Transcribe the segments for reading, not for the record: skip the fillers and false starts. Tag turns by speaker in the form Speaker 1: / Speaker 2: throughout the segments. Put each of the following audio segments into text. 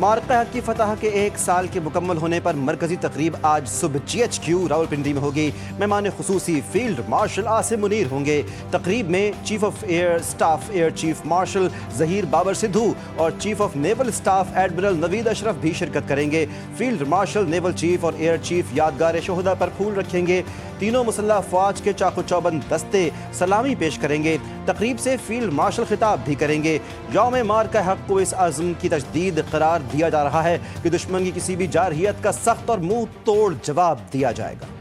Speaker 1: मार्का हक की फतह के एक साल के मुकम्मल होने पर मरकजी तकरीब आज सुबह GHQ रावलपिंडी में होगी। मेहमान खुसूसी फील्ड मार्शल आसिम मुनीर होंगे। तकरीब में chief of air staff air chief marshal Zaheer Babar Sidhu और chief of naval staff admiral Naveed Ashraf भी शिरकत करेंगे। फील्ड मार्शल, नेवल चीफ और एयर चीफ यादगार शोहदा पर फूल रखेंगे। तीनों मुसल्लह अफवाज के चाको चौबंद दस्ते सलामी पेश करेंगे। तकरीब से फील्ड मार्शल खिताब भी करेंगे। यौम मार्का हक को इस अज़्म की तजदीद करार दिया जा रहा है कि दुश्मन की किसी भी जारहियत का सख्त और मुंह तोड़ जवाब दिया जाएगा।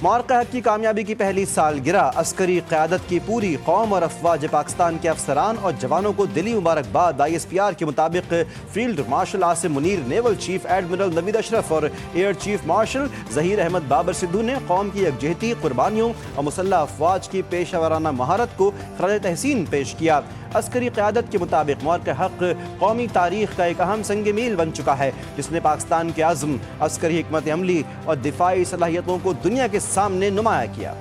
Speaker 1: मार्का हक की कामयाबी की पहली सालगिरह अस्करी क़यादत की पूरी कौम और अफवाज पाकिस्तान के अफसरान और जवानों को दिली मुबारकबाद। ISPR के मुताबिक field marshal Asim Munir, naval chief admiral Naveed Ashraf और air chief marshal Zaheer Ahmed Babar Sidhu ने कौम की यकजहती, कुर्बानियों और मुसल्लह अफवाज की पेशा वराना महारत को खराज तहसीन पेश किया। अस्करी क़यादत के मुताबिक मार्का हक कौमी तारीख का एक अहम संग मील बन चुका है, जिसने पाकिस्तान के अज़्म, अस्करी हिकमत अमली और दिफाई सलाहियतों को दुनिया के सामने नुमाया किया।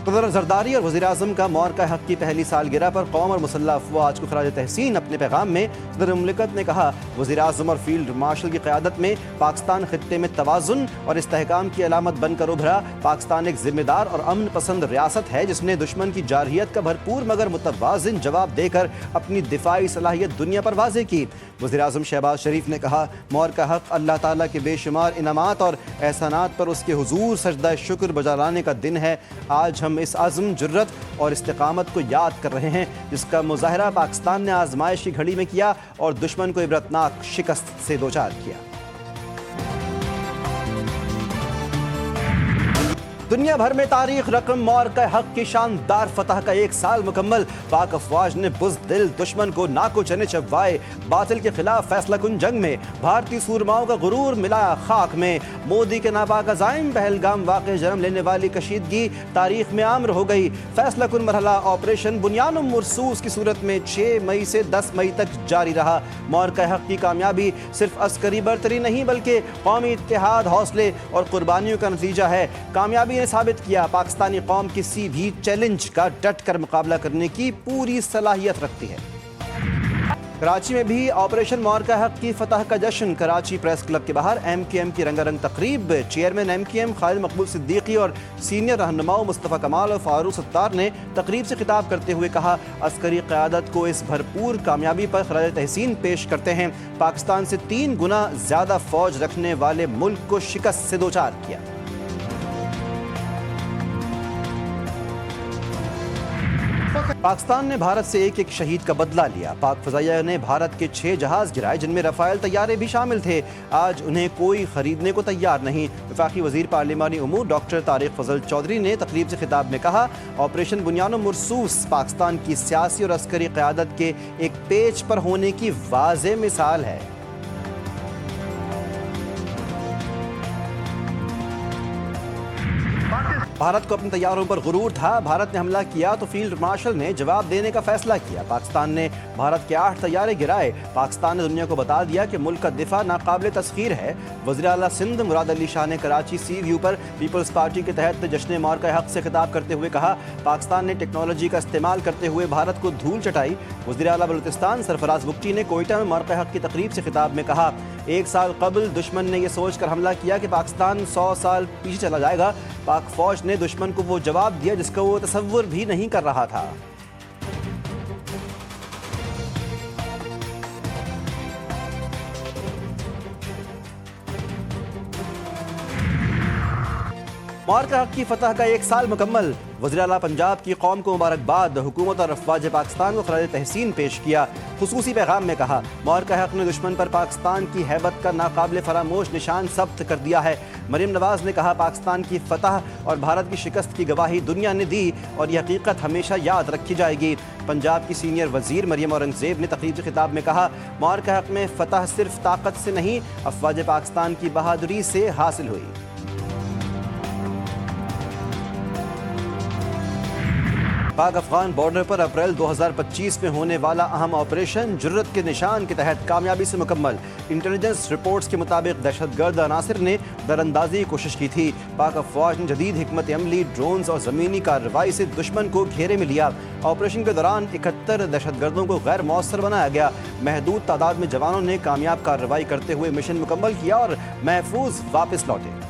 Speaker 1: सदर जरदारी और वज़ीर-ए-आज़म का मार्का हक की पहली सालगिरह पर कौम और मुसल्लह अफवाज को खराज तहसीन अपने पैगाम में सदर मुमलिकत ने कहा, वज़ीर-ए-आज़म और फील्ड मार्शल की क़यादत में पाकिस्तान खित्ते में तवाज़ुन और इस्तेहकाम की अलामत बनकर उभरा। पाकिस्तान एक जिम्मेदार और अमन पसंद रियासत है, जिसने दुश्मन की जारहियत का भरपूर मगर मुतवाज़िन जवाब देकर अपनी दिफाई सलाहियत दुनिया पर वाज़े की। वज़ीर-ए-आज़म शहबाज शरीफ ने कहा, मार्का हक अल्लाह ताला के बेशुमार इनामात और एहसानात पर उसके हुजूर सजदा शुक्र बजा लाने का दिन है। आज हम इस अज़्म, जुर्रत और इस्तिकामत को याद कर रहे हैं, जिसका मुज़ाहरा पाकिस्तान ने आजमाइश की घड़ी में किया और दुश्मन को इबरतनाक शिकस्त से दो चार किया। दुनिया भर में तारीख रकम मार्का हक की शानदार फतह का एक साल मुकम्मल। पाक अफवाज ने बुज़दिल दुश्मन को नाको चने चबवाए। बातिल के खिलाफ फैसला कुन जंग में भारतीय सूरमाओं का गुरूर मिलाया खाक में। मोदी के नापाक अज़ाइम पहलगाम वाक़े जन्म लेने वाली कशीदगी तारीख में आमर हो गई। फैसला कुन मरहला ऑपरेशन बुनियानुम मुरसूस की सूरत में 6 मई से 10 मई तक जारी रहा। मार्का हक की कामयाबी सिर्फ अस्करी बरतरी नहीं, बल्कि कौमी इत्तेहाद, हौसले और कुर्बानियों का नतीजा है। कामयाबी ने साबित किया पाकिस्तानी कौम किसी भी चैलेंज का डट कर मुकाबला करने की पूरी सलाहियत रखती है। कराची में भी ऑपरेशन मार्का हक की फतह का जश्न। कराची प्रेस क्लब के बाहर MKM की रंगारंग तकरीब। चेयरमैन MKM खालिद मकबूल सिद्दीकी और सीनियर रहनुमाओं मुस्तफ़ा कमाल और फारूक सत्तार ने तकरीब से खिताब करते हुए कहा, अस्करी क़यादत को इस भरपूर कामयाबी पर खराज तहसीन पेश करते हैं। पाकिस्तान से 3 गुना ज़्यादा फ़ौज रखने वाले मुल्क को शिकस्त से दो चार किया। पाकिस्तान ने भारत से एक शहीद का बदला लिया। पाक फ़ज़ाइया ने भारत के 6 जहाज़ गिराए, जिनमें रफ़ाइल तैयारे भी शामिल थे। आज उन्हें कोई ख़रीदने को तैयार नहीं। वफाकी वज़ीर पार्लिमानी उमूर डॉक्टर तारिक फ़ज़ल चौधरी ने तकरीब से खिताब में कहा, ऑपरेशन बुनियानुम मुरसूस पाकिस्तान की सियासी और अस्करी क़यादत के एक पेज पर होने की वाज़ेह मिसाल है। भारत को अपने तैयारों पर गुरूर था। भारत ने हमला किया तो फील्ड मार्शल ने जवाब देने का फैसला किया। पाकिस्तान ने भारत के 8 तैयारे गिराए। पाकिस्तान ने दुनिया को बता दिया कि मुल्क का दिफा नाकाबिल तस्खीर है। वज़ीर आला सिंध मुराद अली शाह ने कराची सी व्यू पर पीपल्स पार्टी के तहत जश्न मार्का हक से खिताब करते हुए कहा, पाकिस्तान ने टेक्नोलॉजी का इस्तेमाल करते हुए भारत को धूल चटाई। वज़ीर आला बलूचिस्तान सरफराज बुगटी ने कोयटा में मार्का हक की तकरीब से खिताब में कहा, 1 साल कबल दुश्मन ने यह सोच कर हमला किया कि पाकिस्तान 100 साल पीछे चला जाएगा। पाक फौज ने दुश्मन को वो जवाब दिया जिसका वो तसव्वुर भी नहीं कर रहा था। मार्का हक की फतह का एक साल मुकम्मल। वज़ीर आला पंजाब की कौम को मुबारकबाद। हुकूमत और अफवाज पाकिस्तान को खराज तहसीन पेश किया। खुसूसी पैगाम में कहा, मार्का हक ने दुश्मन पर पाकिस्तान की हैबत का नाकाबिल फरामोश निशान सब्त कर दिया है। मरीम नवाज ने कहा, पाकिस्तान की फतह और भारत की शिकस्त की गवाही दुनिया ने दी और यह हकीकत हमेशा याद रखी जाएगी। पंजाब की सीनियर वज़ीर मरियम औरंगज़ेब ने तकरीब से खिताब में कहा, मार्का हक में फतह सिर्फ ताकत से नहीं, अफवाज पाकिस्तान की बहादुरी से हासिल हुई। पाक अफगान बॉर्डर पर अप्रैल 2025 में होने वाला अहम ऑपरेशन जुर्रत के निशान के तहत कामयाबी से मुकम्मल। इंटेलिजेंस रिपोर्ट्स के मुताबिक दहशतगर्द अनासिर ने दरअंदाजी की कोशिश की थी। पाक अफवाज ने जदीद हिकमत अमली, ड्रोन्स और ज़मीनी कार्रवाई से दुश्मन को घेरे में लिया। ऑपरेशन के दौरान 71 दहशतगर्दों को गैर मौसर बनाया गया। महदूद तादाद में जवानों ने कामयाब कार्रवाई करते हुए मिशन मुकम्मल किया और महफूज वापस लौटे।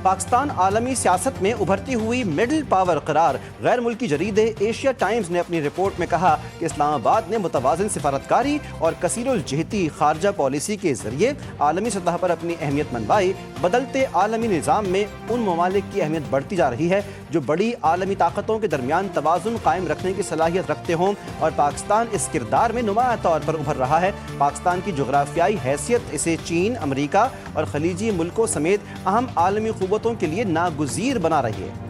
Speaker 1: पाकिस्तान आलमी सियासत में उभरती हुई मिडिल पावर करार। गैर मुल्की जरीदे एशिया टाइम्स ने अपनी रिपोर्ट में कहा कि इस्लामाबाद ने मुतवाज़िन सिफारतकारी और कसीरुल जहती खारजा पॉलिसी के जरिए आलमी सतह पर अपनी अहमियत मनवाई। बदलते आलमी निज़ाम में उन ममालिक की अहमियत बढ़ती जा रही है जो बड़ी आलमी ताकतों के दरमियान तवाज़ुन कायम रखने की सलाहियत रखते हों, और पाकिस्तान इस किरदार में नुमाया तौर पर उभर रहा है। पाकिस्तान की जोग्राफियाई हैसियत इसे चीन, अमरीका और खलीजी मुल्कों समेत अहम आलमी क़ुव्वतों के लिए नागुज़ीर बना रही है।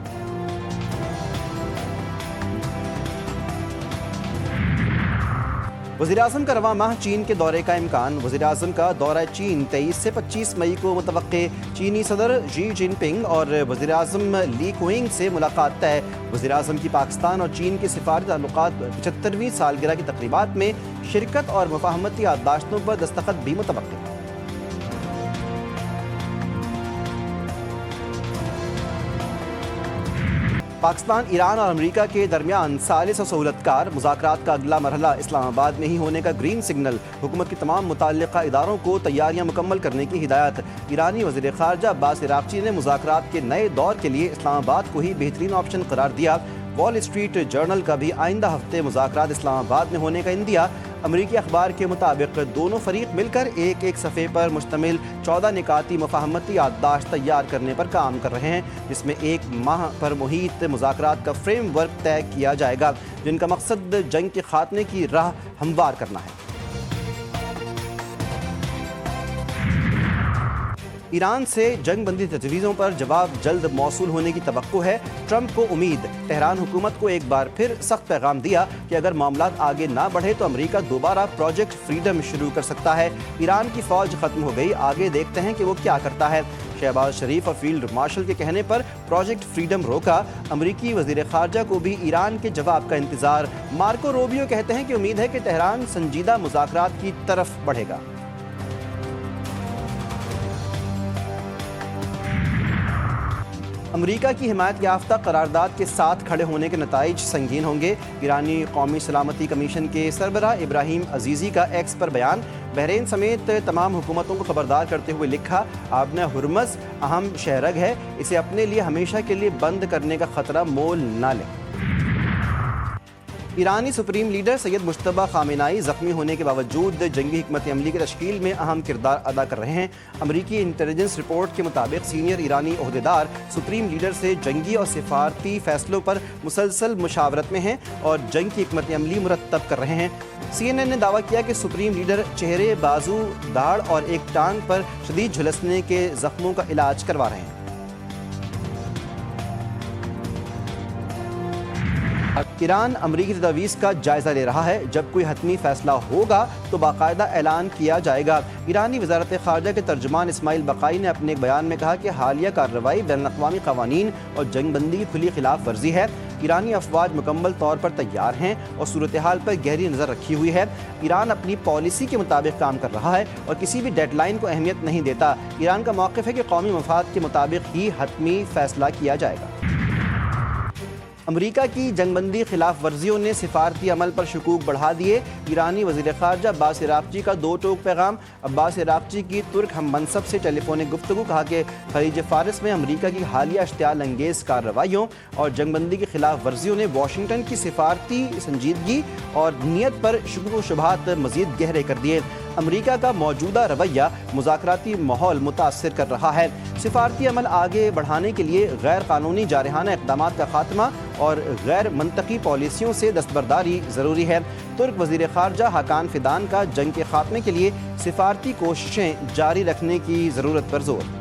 Speaker 1: वज़ीर-ए-आज़म का रवां माह चीन के दौरे का इम्कान। वज़ीर-ए-आज़म का दौरा चीन 23 से 25 मई को मुतवक्के। चीनी सदर शी जिनपिंग और वज़ीर-ए-आज़म ली कुइंग से मुलाकात तय। वज़ीर-ए-आज़म की पाकिस्तान और चीन के सिफारती ताल्लुकात 75वीं सालगिरह की तक़रीबात में शिरकत और मुफ़ाहमती याददाश्तों पर दस्तखत भी मुतवक्के। पाकिस्तान, ईरान और अमेरिका के दरमियान सालिस और सहूलतकार मुज़ाकरात का अगला मरहला इस्लामाबाद में ही होने का ग्रीन सिग्नल। हुकूमत के तमाम मुतल्लिक़ा इदारों को तैयारियां मुकम्मल करने की हिदायत। ईरानी वज़ीर ख़ारजा अब्बास इराक़ची ने मुज़ाकरात के नए दौर के लिए इस्लामाबाद को ही बेहतरीन ऑप्शन करार दिया। वॉल स्ट्रीट जर्नल का भी आइंदा हफ्ते मुज़ाकरात इस्लामाबाद में होने का इंदिया। अमरीकी अखबार के मुताबिक दोनों फरीक मिलकर एक सफ़े पर मुश्तमिल 14 निकाती मुफ़ाहमती याददाश्त तैयार करने पर काम कर रहे हैं, जिसमें एक माह पर मुहित मुज़ाकरात का फ्रेमवर्क तय किया जाएगा, जिनका मकसद जंग के खात्मे की राह हमवार करना है। ईरान से जंग बंदी तजवीज़ों पर जवाब जल्द मौसूल होने की तवक्को है। ट्रंप को उम्मीद। तेहरान हुकूमत को एक बार फिर सख्त पैगाम दिया कि अगर मामलात आगे ना बढ़े तो अमेरिका दोबारा प्रोजेक्ट फ्रीडम शुरू कर सकता है। ईरान की फ़ौज ख़त्म हो गई, आगे देखते हैं कि वो क्या करता है। शहबाज शरीफ और फील्ड मार्शल के कहने पर प्रोजेक्ट फ्रीडम रोका। अमरीकी वज़ीर ख़ारजा को भी ईरान के जवाब का इंतज़ार। मार्को रूबियो कहते हैं कि उम्मीद है कि तेहरान संजीदा मुज़ाकरात की तरफ बढ़ेगा। अमरीका की हिमायत याफ्ता करारदाद के साथ खड़े होने के नताइज संगीन होंगे। ईरानी कौमी सलामती कमीशन के सरबराह इब्राहिम अजीज़ी का एक्स पर बयान। बहरीन समेत तमाम हुकूमतों को खबरदार करते हुए लिखा, आबना हुर्मज़ अहम शहरग है, इसे अपने लिए हमेशा के लिए बंद करने का ख़तरा मोल ना लें। ईरानी सुप्रीम लीडर सैयद मुश्तबा खामेनाई ज़ख्मी होने के बावजूद जंगी हिकमत अमली की तश्कील में अहम किरदार अदा कर रहे हैं। अमरीकी इंटेलिजेंस रिपोर्ट के मुताबिक सीनियर ईरानी ओहदेदार सुप्रीम लीडर से जंगी और सिफारती फैसलों पर मुसलसल मुशावरत में हैं और जंग की हिकमत अमली मुरतब कर रहे हैं। CNN ने दावा किया कि सुप्रीम लीडर चेहरे, बाजू, दाढ़ और एक टांग पर शदीद झुलसने के जख्मों का इलाज करवा रहे हैं। ईरान अमरीकी तजवीज़ का जायज़ा ले रहा है। जब कोई हतमी फैसला होगा तो बाकायदा ऐलान किया जाएगा। ईरानी वज़ारत ख़ारजा के तर्जुमान इस्माइल बक़ाई ने अपने एक बयान में कहा कि हालिया कार्रवाई बैनुल-अक़वामी क़वानीन और जंगबंदी की खुली खिलाफ वर्जी है। ईरानी अफवाज मुकम्मल तौर पर तैयार हैं और सूरत हाल पर गहरी नज़र रखी हुई है। ईरान अपनी पॉलिसी के मुताबिक काम कर रहा है और किसी भी डेडलाइन को अहमियत नहीं देता। ईरान का मौक़िफ़ है कि कौमी मफाद के मुताबिक ही हतमी फैसला किया जाएगा। अमरीका की जंगबंदी खिलाफ वर्जियों ने सिफारती अमल पर शकूक बढ़ा दिए। ईरानी वज़ीर ख़ारजा अब्बास इराक़ची का दो टोक पैगाम। अब्बास इराक़ची की तुर्क हम मनसब से टेलीफोनिक गुफ्तगू। कहा कि खलीज फ़ारिस में अमरीका की हालिया इश्तियाल अंगेज़ कार्रवाइयों और जंगबंदी की खिलाफ वर्जियों ने वाशिंगटन की सिफारती संजीदगी और नीयत पर शुबह व शुबहात मज़ीद गहरे कर दिए। अमरीका का मौजूदा रवैया मुज़ाकराती माहौल मुतासर कर रहा है। सिफारती अमल आगे बढ़ाने के लिए गैर कानूनी जारहाना इक़दामात का खात्मा और गैर मंतकी पॉलिसियों से दस्तबरदारी ज़रूरी है। तुर्क वज़ीर ख़ारजा हाकान फ़िदान का जंग के खात्मे के लिए सिफारती कोशिशें जारी रखने की ज़रूरत पर जोर।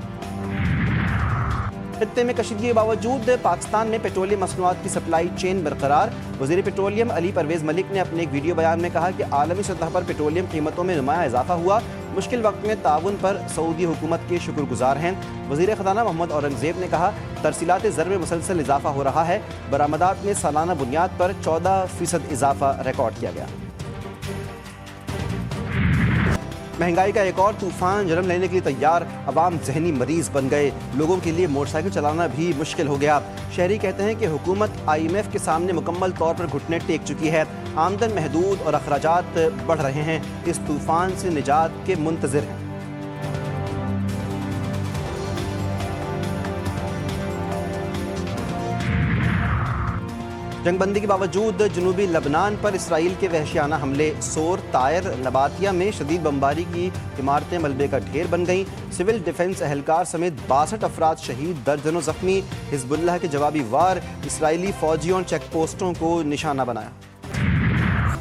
Speaker 1: खत्ते में कशीदगी के बावजूद पाकिस्तान में पेट्रोलियम मसनूआत की सप्लाई चेन बरकरार। वज़ीर पेट्रोलियम अली परवेज़ मलिक ने अपने एक वीडियो बयान में कहा कि आलमी सतह पर पेट्रोलियम कीमतों में नुमाया इजाफा हुआ। मुश्किल वक्त में ताउन पर सऊदी हुकूमत के शुक्रगुजार हैं। वज़ीर ख़ज़ाना मोहम्मद औरंगज़ेब ने कहा, तरसीलात ज़र में मुसलसल इजाफा हो रहा है। बरामदात में सालाना बुनियाद पर 14% इजाफा रिकॉर्ड किया गया। महंगाई का एक और तूफान जन्म लेने के लिए तैयार, अवाम जहनी मरीज बन गए। लोगों के लिए मोटरसाइकिल चलाना भी मुश्किल हो गया। शहरी कहते हैं कि हुकूमत IMF के सामने मुकम्मल तौर पर घुटने टेक चुकी है। आमदन महदूद और अखराजात बढ़ रहे हैं। इस तूफान से निजात के मुंतज़िर हैं। जंगबंदी के बावजूद जनूबी लबनान पर इसराइल के वहशियाना हमले। सोर, तायर, नबातिया में शदीद बमबारी की इमारतें मलबे का ढेर बन गईं। सिविल डिफेंस एहलकार समेत 62 अफराद शहीद, दर्जनों जख्मी। हिजबुल्लाह के जवाबी वार, इसराइली फौजियों और चेक पोस्टों को निशाना बनाया।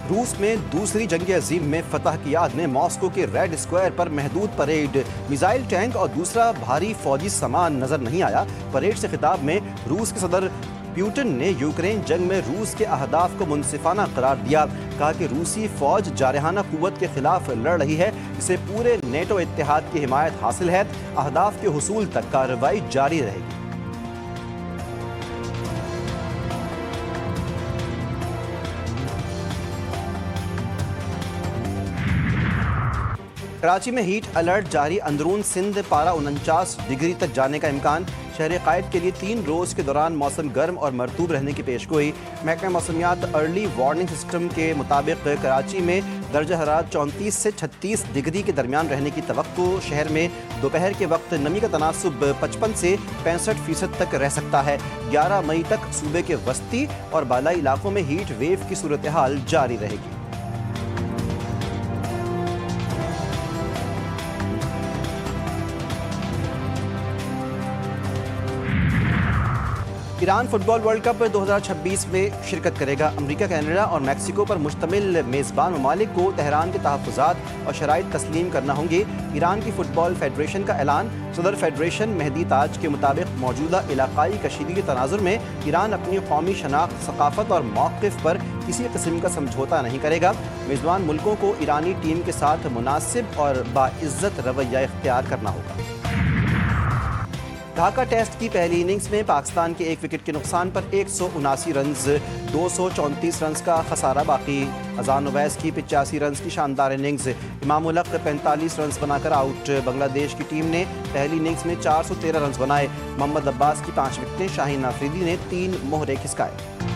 Speaker 1: रूस में दूसरी जंग अजीम में फतह की याद में मॉस्को के रेड स्क्वायर पर महदूद परेड। मिसाइल, टैंक और दूसरा भारी फौजी सामान नजर नहीं आया। परेड से खिताब में रूस के सदर प्यूटन ने यूक्रेन जंग में रूस के अहदाफ को मुनसिफाना करार दिया। कहा कि रूसी फौज जारहाना कुव्वत के खिलाफ लड़ रही है, इसे पूरे नेटो इत्तेहाद की हिमायत हासिल है। अहदाफ के हुसूल तक कार्रवाई जारी रहेगी। कराची में हीट अलर्ट जारी, अंदरून सिंध पारा 49 डिग्री तक जाने का इम्कान। शहर कायद के लिए 3 रोज़ के दौरान मौसम गर्म और मरतूब रहने की पेशगोई। महकमा मौसमियात अर्ली वार्निंग सिस्टम के मुताबिक कराची में दर्जा हरारत 34 से 36 डिग्री के दरमियान रहने की तवक्को। शहर में दोपहर के वक्त नमी का तनासुब 55 से 65% तक रह सकता है। 11 मई तक सूबे के वस्ती और बालाई इलाकों में हीट वेव की सूरत हाल जारी रहेगी। ईरान फुटबॉल वर्ल्ड कप 2026 में शिरकत करेगा। अमेरिका, कनाडा और मैक्सिको पर मुश्तमिल मेज़बान ममालिक को तेहरान के तहफ़्फ़ुज़ात और शराइत तस्लीम करना होंगे। ईरान की फुटबॉल फेडरेशन का ऐलान। सदर फेडरेशन मेहदी ताज के मुताबिक मौजूदा इलाकाई कशीदगी के तनाजुर में ईरान अपनी कौमी शनाख्त, सकाफत और मौक़िफ़ पर किसी किस्म का समझौता नहीं करेगा। मेज़बान मुल्कों को ईरानी टीम के साथ मुनासिब और बाइज़्ज़त रवैया इख्तियार करना होगा। ढाका टेस्ट की पहली इनिंग्स में पाकिस्तान के 1 विकेट के नुकसान पर 179 रन, 234 रन का खसारा बाकी। अजान उवैस की 85 रन की शानदार इनिंग्स। इमाम उल हक 45 रन बनाकर आउट। बांग्लादेश की टीम ने पहली इनिंग्स में 413 रन बनाए। मोहम्मद अब्बास की 5 विकेटें, शाहीन अफरीदी ने 3 मोहरे खिसकाए।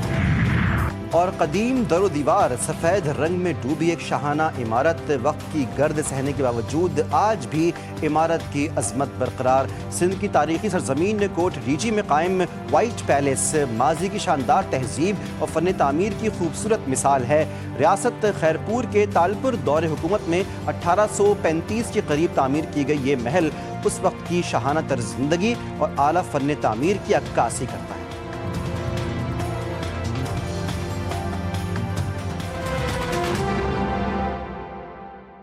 Speaker 1: और कदीम दरो दीवार सफ़ेद रंग में डूबी एक शाहाना इमारत। वक्त की गर्द सहने के बावजूद आज भी इमारत की अजमत बरकरार। सिंध की तारीखी सरजमीन कोट रीजी में कायम वाइट पैलेस माजी की शानदार तहजीब और फ़न तामीर की खूबसूरत मिसाल है। रियासत खैरपुर के तालपुर दौरे हुकूमत में 1835 के करीब तामीर की गई ये महल उस वक्त की शाहाना तर्ज ज़िंदगी और आला फ़न तामीर की अक्कासी करता है।